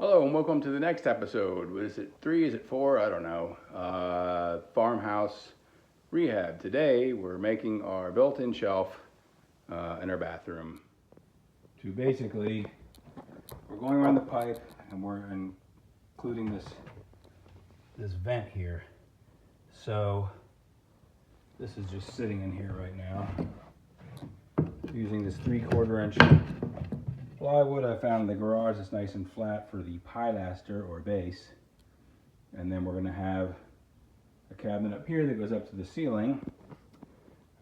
Hello and welcome to the next episode. Is it 3? Is it 4? I don't know. Farmhouse Rehab. Today we're making our built-in shelf in our bathroom. To basically, we're going around the pipe and we're including this vent here. So this is just sitting in here right now. Using this 3/4 inch plywood I found in the garage. It's nice and flat for the pilaster or base. And then we're going to have a cabinet up here that goes up to the ceiling.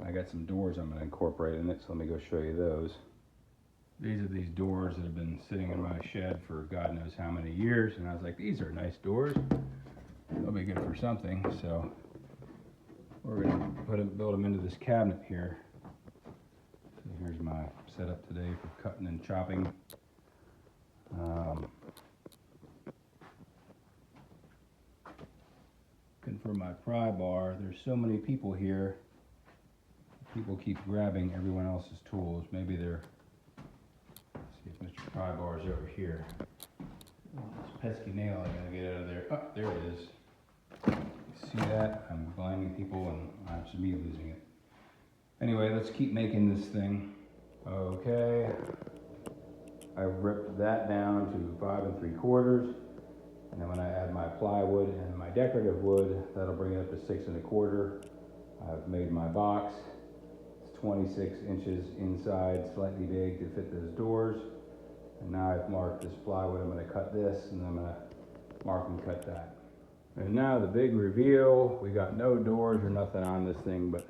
I got some doors I'm going to incorporate in it, so let me go show you those. These are these doors that have been sitting in my shed for God knows how many years, and I was like, these are nice doors. They'll be good for something. So we're going to build them into this cabinet here. So here's my setup today for cutting and chopping. Looking for my pry bar. There's so many people here. People keep grabbing everyone else's tools. Maybe they're. Let's see if Mr. Pry Bar is over here. This pesky nail I gotta get out of there. Oh, there it is. See that? I'm blinding people and I should be losing it. Anyway, let's keep making this thing. Okay. I ripped that down to 5 3/4. And then when I add my plywood and my decorative wood, that'll bring it up to 6 1/4. I've made my box. It's 26 inches inside, slightly big to fit those doors. And now I've marked this plywood. I'm going to cut this, and then I'm going to mark and cut that. And now the big reveal. We got no doors or nothing on this thing, but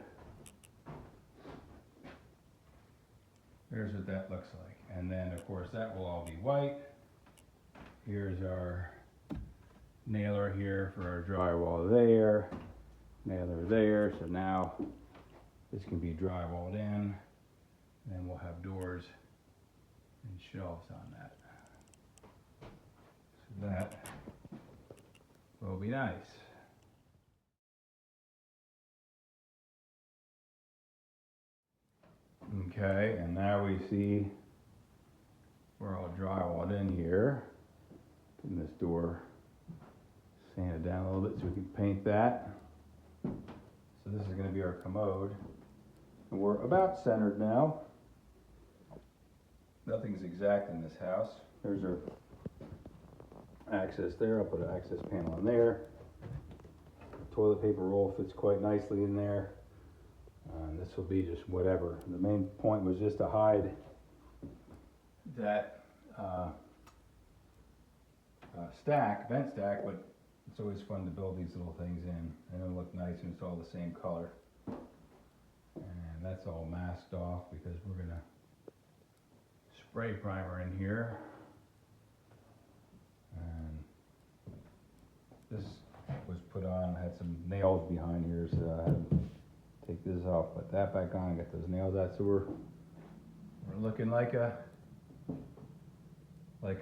there's what that looks like. And then, of course, that will all be white. Here's our nailer here for our drywall there. Nailer there. So now this can be drywalled in. And then we'll have doors and shelves on that. So that will be nice. Okay, and now we see we're all drywalled in here. Getting this door sanded down a little bit so we can paint that. So this is going to be our commode. And we're about centered now. Nothing's exact in this house. There's our access there. I'll put an access panel in there. Toilet paper roll fits quite nicely in there. This will be just whatever. The main point was just to hide that vent stack, but it's always fun to build these little things in. And it'll look nice and it's all the same color. And that's all masked off because we're going to spray primer in here. And this was put on, I had some nails behind here, so I had to take this off, put that back on, get those nails out. So we're looking like a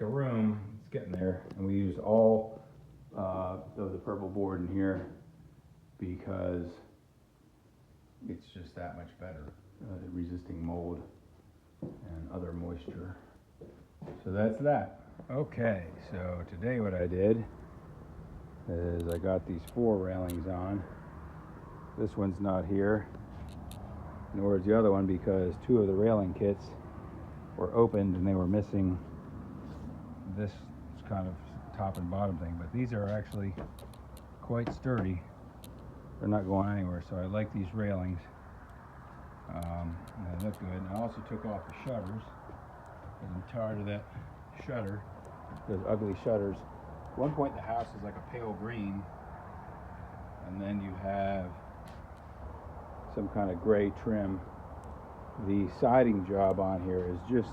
room. It's getting there. And we used all of the purple board in here because it's just that much better, resisting mold and other moisture. So that's that. Okay, so today what I did is I got these 4 railings on. This one's not here, nor is the other one because 2 of the railing kits were opened and they were missing this kind of top and bottom thing, but these are actually quite sturdy. They're not going anywhere, so I like these railings. They look good. And I also took off the shutters because I'm tired of that shutter, those ugly shutters. At one point the house is like a pale green, and then you have some kind of gray trim. The siding job on here is just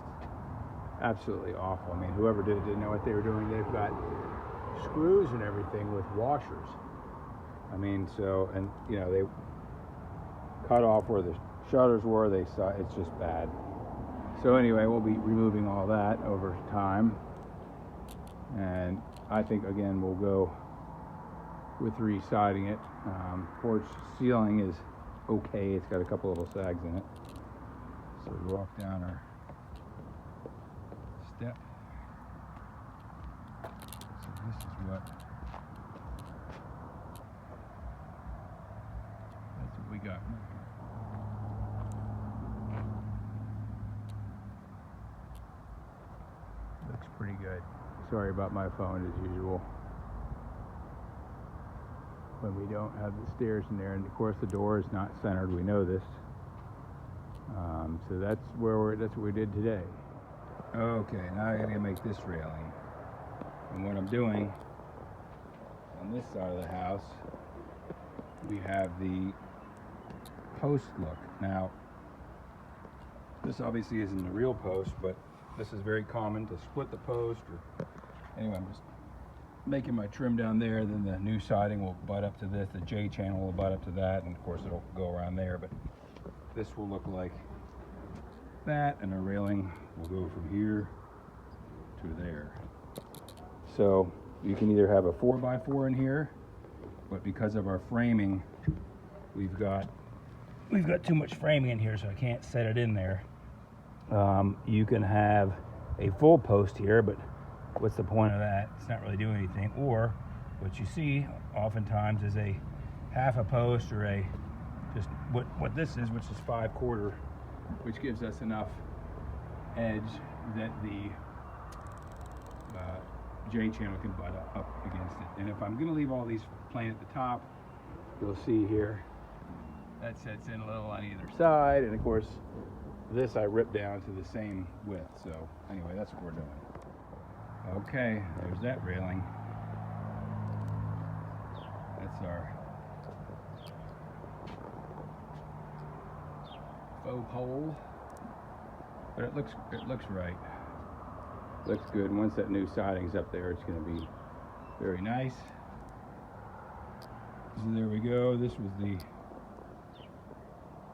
absolutely awful. I mean, whoever did it didn't know what they were doing. They've got screws and everything with washers. I mean, so, and you know, they cut off where the shutters were. They saw it's just bad. So anyway, we'll be removing all that over time, and I think again we'll go with re-siding it. Porch ceiling is okay. It's got a couple little sags in it. So we walk down our step. So this is that's what we got. Looks pretty good. Sorry about my phone as usual. When we don't have the stairs in there, and of course the door is not centered, we know this. So that's what we did today. Okay, now I gotta make this railing. And what I'm doing on this side of the house, we have the post look. Now, this obviously isn't a real post, but this is very common to split the post. Or anyway, I'm just making my trim down there. Then the new siding will butt up to this. The J channel will butt up to that, and of course it'll go around there. But this will look like that, and the railing will go from here to there. So you can either have a 4x4 in here, but because of our framing, we've got too much framing in here, so I can't set it in there. You can have a full post here, but what's the point of that? It's not really doing anything. Or what you see oftentimes is a half a post, or a just what this is, which is 5/4, which gives us enough edge that the J channel can butt up against it. And if I'm going to leave all these plain at the top, you'll see here that sets in a little on either side, and of course this I rip down to the same width. So anyway, that's what we're doing. Okay, there's that railing. That's our faux hole, but it looks right. Looks good. Once that new siding's up there, it's going to be very nice. So there we go. This was the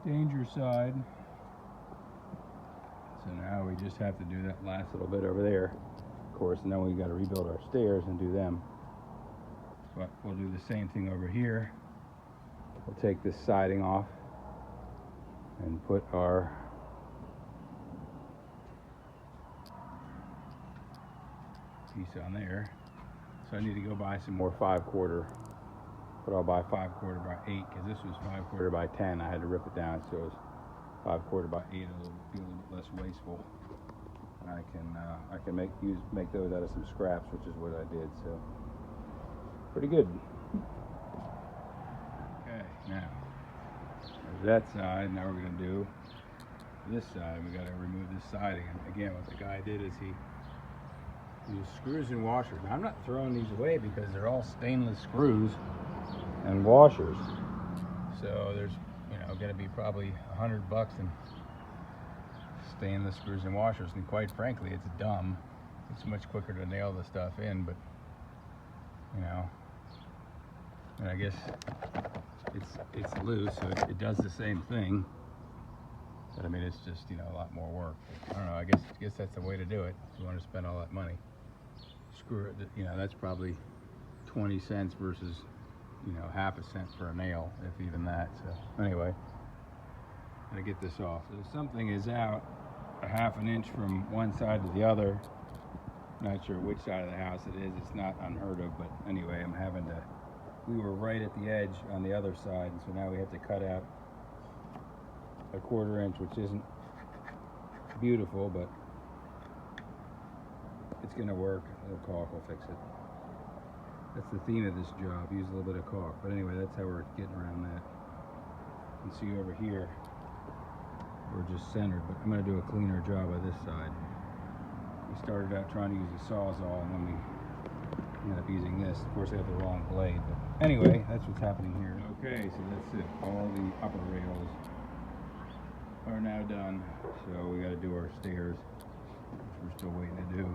danger side. So now we just have to do that last little bit over there, of course, and then we got to rebuild our stairs and do them. But we'll do the same thing over here. We'll take this siding off and put our piece on there. So I need to go buy some more 5/4, but I'll buy 5/4 by 8, because this was 5/4 by 10. I had to rip it down, so it was 5/4 by 8. It'll be a little bit less wasteful. And I can make those out of some scraps, which is what I did. So pretty good. Okay, now there's that side. Now we're going to do this side. We got to remove this siding. And again, what the guy did is he used screws and washers. Now I'm not throwing these away because they're all stainless screws and washers. So there's going to be probably $100 in stainless screws and washers, and quite frankly, it's dumb. It's much quicker to nail the stuff in, but and I guess it's loose, so it does the same thing. But I mean, it's just a lot more work. I don't know. I guess that's the way to do it. If you want to spend all that money, screw it. That's probably 20 cents versus half a cent for a nail, if even that. So anyway, I'm gonna get this off. So if something is out a half an inch from one side to the other, not sure which side of the house it is. It's not unheard of, but anyway, we were right at the edge on the other side, and so now we have to cut out a 1/4 inch, which isn't beautiful, but it's gonna work. A little caulk will fix it. That's the theme of this job, use a little bit of caulk. But anyway, that's how we're getting around that. You can see over here, we're just centered, but I'm going to do a cleaner job of this side. We started out trying to use a Sawzall, and then we ended up using this. Of course, I have the wrong blade, but anyway, that's what's happening here. Okay, so that's it. All the upper rails are now done. So we got to do our stairs, which we're still waiting to do.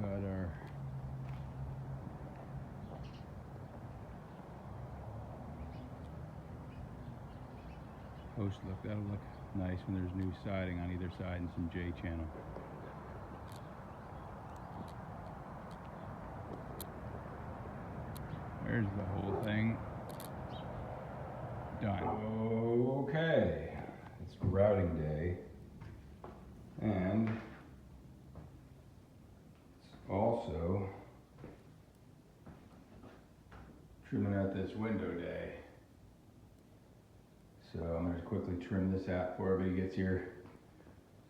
Got our post look. That'll look nice when there's new siding on either side and some J channel. There's the whole thing done. Okay. grouting day, and it's also trimming out this window day. So I'm going to quickly trim this out before everybody gets here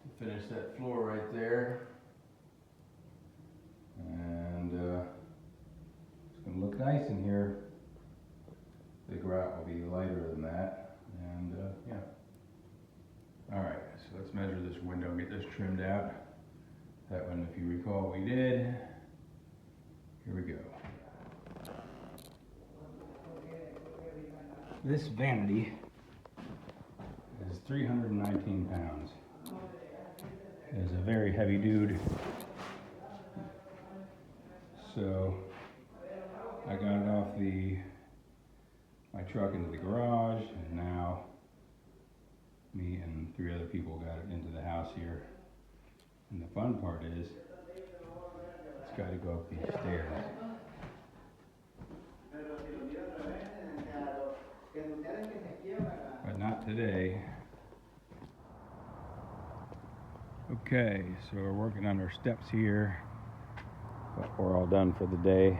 to finish that floor right there. And it's going to look nice in here. The grout will be lighter than that. And yeah. Alright, so let's measure this window and get this trimmed out. That one, if you recall, we did. Here we go. This vanity is 319 pounds. It is a very heavy dude. So I got it off my truck into the garage, and now me and 3 other people got it into the house here. And the fun part is, it's got to go up these stairs. But not today. Okay, so we're working on our steps here, but we're all done for the day.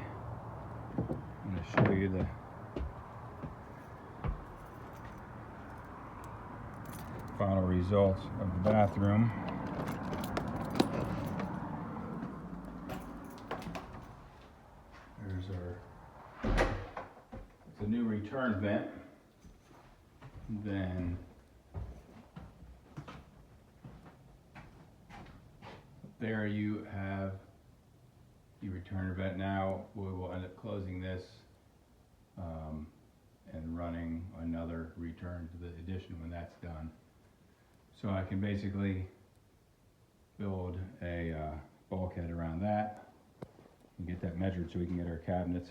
I'm going to show you the final results of the bathroom. There's it's a new return vent. Then there you have the return vent. Now we will end up closing this and running another return to the addition when that's done. So I can basically build a bulkhead around that and get that measured so we can get our cabinets.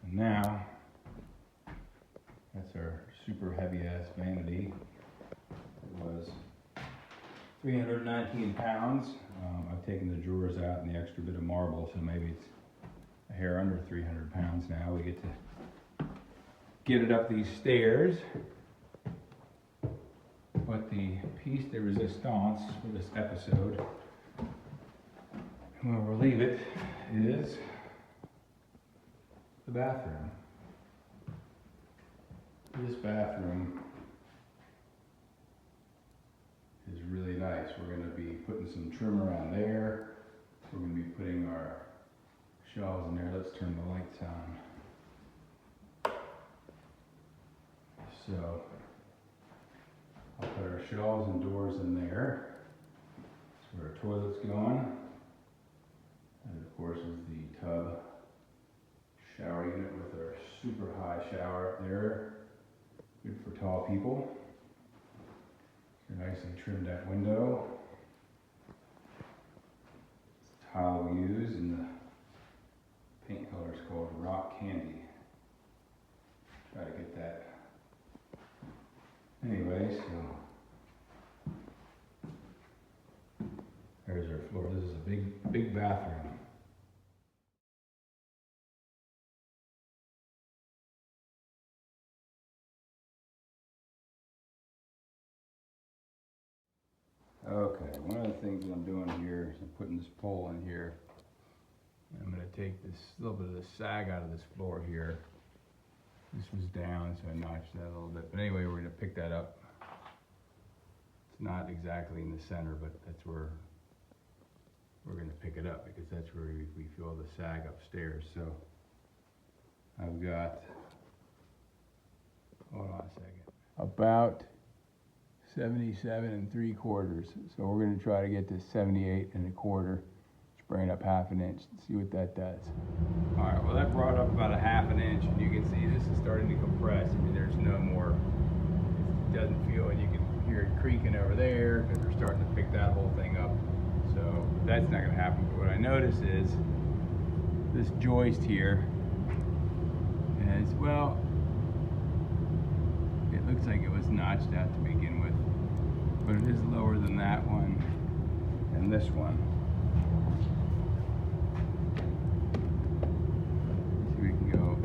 And now that's our super heavy ass vanity. It was 319 pounds. I've taken the drawers out and the extra bit of marble, so maybe it's a hair under 300 pounds now. We get to get it up these stairs. But the piece de resistance for this episode, and we'll leave it, is the bathroom. This bathroom is really nice. We're going to be putting some trim around there. We're going to be putting our shelves in there. Let's turn the lights on. So I'll put our shelves and doors in there. That's where our toilet's going. And of course is the tub shower unit with our super high shower up there. Good for tall people. Nicely trimmed that window. It's a tile we use, and the paint color is called Rock Candy. Try to get that. Anyway, so there's our floor. This is a big bathroom. Okay, one of the things that I'm doing here is I'm putting this pole in here. I'm going to take this little bit of the sag out of this floor here. This was down, so I notched that a little bit. But anyway, we're going to pick that up. It's not exactly in the center, but that's where we're going to pick it up, because that's where we feel the sag upstairs. So I've got, hold on a second, about 77 3/4. So we're going to try to get to 78 1/4, spraying up 1/2 inch, and see what that does. All right, well that brought up about 1/2 inch, and you can see this is starting to compress. I mean, there's no more, it doesn't feel, and you can hear it creaking over there because we're starting to pick that whole thing up. So that's not going to happen. But what I notice is this joist here is, well, it looks like it was notched out to begin with, but it is lower than that one and this one. So we can go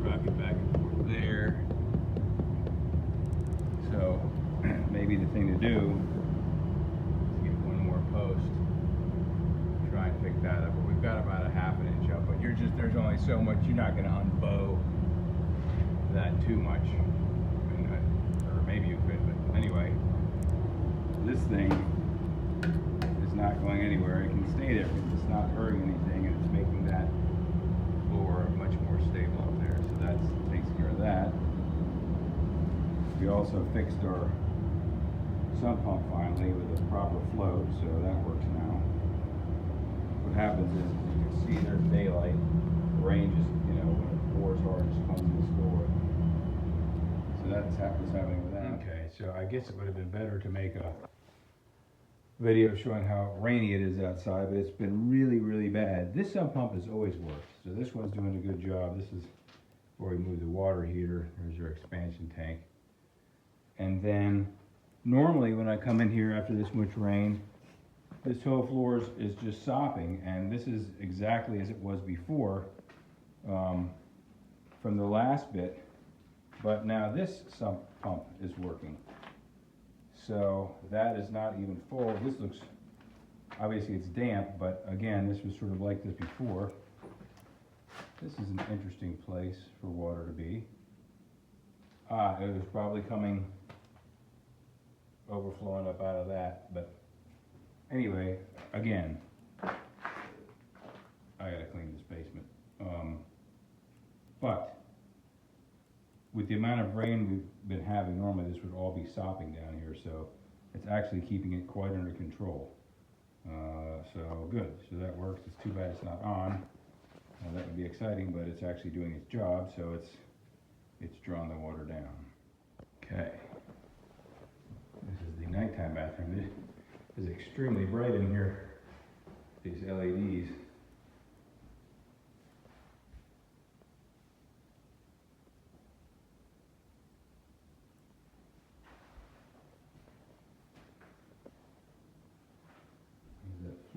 rock it back and forth there. thing to do is get one more post, try and pick that up. But we've got about a ½ inch up, but there's only so much, you're not gonna unbow that too much. Or maybe you could, but anyway, this thing is not going anywhere. It can stay there because it's not hurting anything, and it's making that floor much more stable up there. So that takes care of that. We also fixed our sump pump finally with a proper float, so that works now. What happens is, you can see there's daylight. The rain just, when it pours hard, it just comes in this door. So that's what's happening with that. Okay, so I guess it would have been better to make a video showing how rainy it is outside, but it's been really, really bad. This sump pump has always worked, so this one's doing a good job. This is where we move the water heater. There's your expansion tank. And then normally when I come in here after this much rain, this whole floor is just sopping, and this is exactly as it was before from the last bit, but now this sump pump is working. So that is not even full. This looks, obviously it's damp, but again, this was sort of like this before. This is an interesting place for water to be. It was probably coming, overflowing up out of that, but anyway, again, I gotta clean this basement. But with the amount of rain we've been having, normally this would all be sopping down here, so it's actually keeping it quite under control. So good, so that works. It's too bad it's not on. That would be exciting, but it's actually doing its job, so it's drawn the water down. Okay, this is the nighttime bathroom. It is extremely bright in here, these LEDs.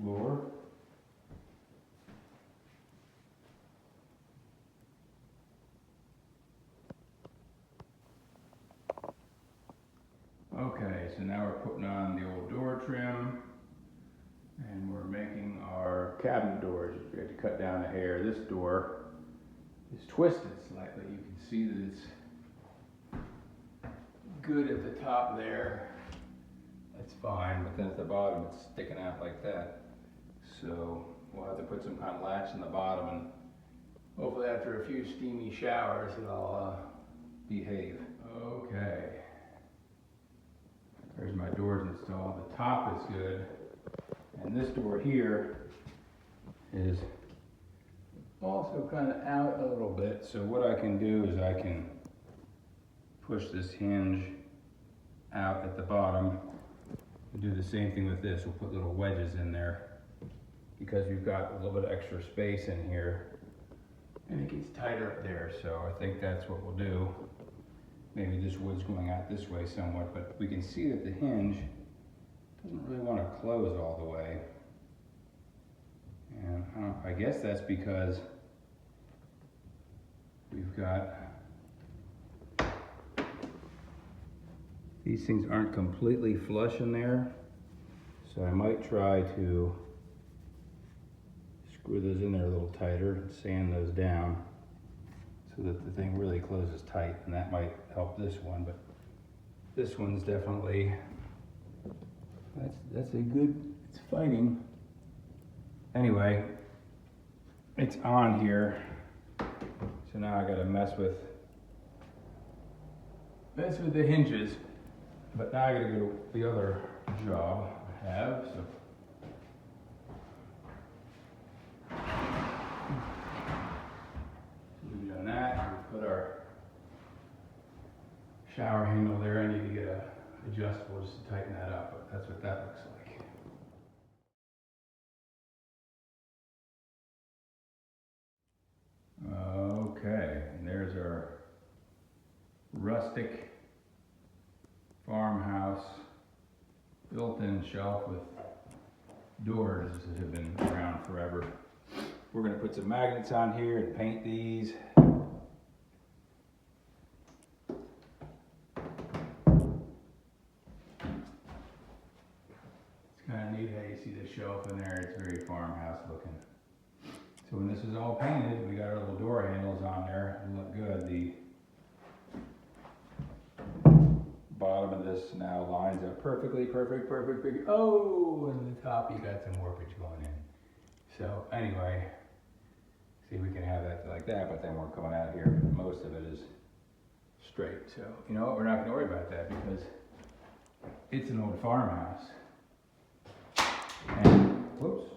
Floor. Okay, so now we're putting on the old door trim, and we're making our cabinet doors. We had to cut down a hair. This door is twisted slightly. You can see that it's good at the top there. That's fine, but then at the bottom it's sticking out like that. So we'll have to put some kind of latch in the bottom, and hopefully after a few steamy showers it'll behave. Okay, there's my doors installed. The top is good, and this door here is also kind of out a little bit. So what I can do is I can push this hinge out at the bottom and do the same thing with this. We'll put little wedges in there, because you've got a little bit of extra space in here, and it gets tighter up there. So I think that's what we'll do. Maybe this wood's going out this way somewhat, but we can see that the hinge doesn't really want to close all the way. And I guess that's because we've got, these things aren't completely flush in there. So I might try to screw those in there a little tighter and sand those down so that the thing really closes tight, and that might help this one. But this one's definitely, that's a good, it's fighting. Anyway, it's on here, so now I gotta mess with the hinges, but now I gotta go to the other job I have. So we've done that. We put our shower handle there. I need to get a adjustable just to tighten that up, but that's what that looks like. Okay, and there's our rustic farmhouse built-in shelf with doors that have been around forever. We're going to put some magnets on here and paint these. you how you see the shelf in there. It's very farmhouse looking. So when this is all painted, we got our little door handles on there. They look good. The bottom of this now lines up perfectly, perfect. Oh, and the top you got some warpage going in. So anyway, see, we can have that like that, but then we're coming out here. Most of it is straight. So you know what? We're not going to worry about that because it's an old farmhouse. And whoops,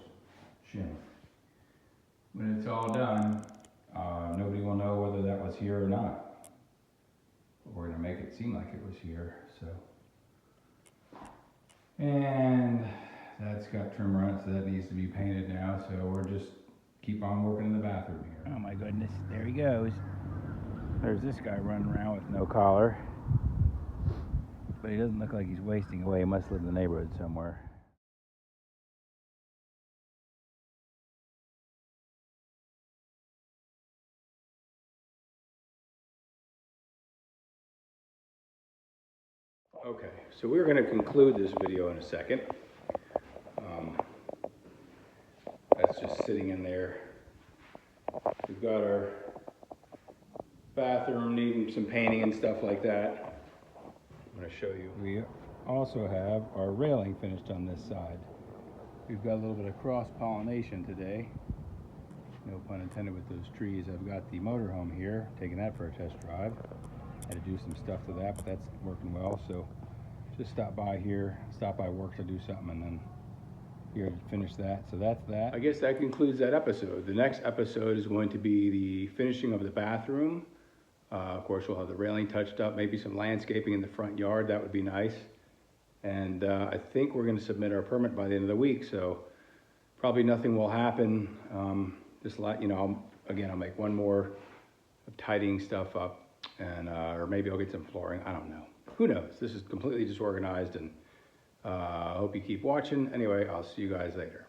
shim. When it's all done, nobody will know whether that was here or not. But we're going to make it seem like it was here. So, and that's got trim on it, so that needs to be painted now. So we're just keep on working in the bathroom here. Oh my goodness, there he goes. There's this guy running around with no collar. But he doesn't look like he's wasting away. He must live in the neighborhood somewhere. Okay, so we're going to conclude this video in a second. That's just sitting in there. We've got our bathroom needing some painting and stuff like that. I'm going to show you. We also have our railing finished on this side. We've got a little bit of cross-pollination today. No pun intended with those trees. I've got the motorhome here, taking that for a test drive. Had to do some stuff to that, but that's working well. So just stop by here, stop by work to do something, and then here to finish that. So that's that. I guess that concludes that episode. The next episode is going to be the finishing of the bathroom. Of course, we'll have the railing touched up, maybe some landscaping in the front yard. That would be nice. And I think we're going to submit our permit by the end of the week. So probably nothing will happen. Just like, you know, I'll make one more of tidying stuff up, and or maybe I'll get some flooring. I don't know. Who knows? This is completely disorganized, and I hope you keep watching. Anyway, I'll see you guys later.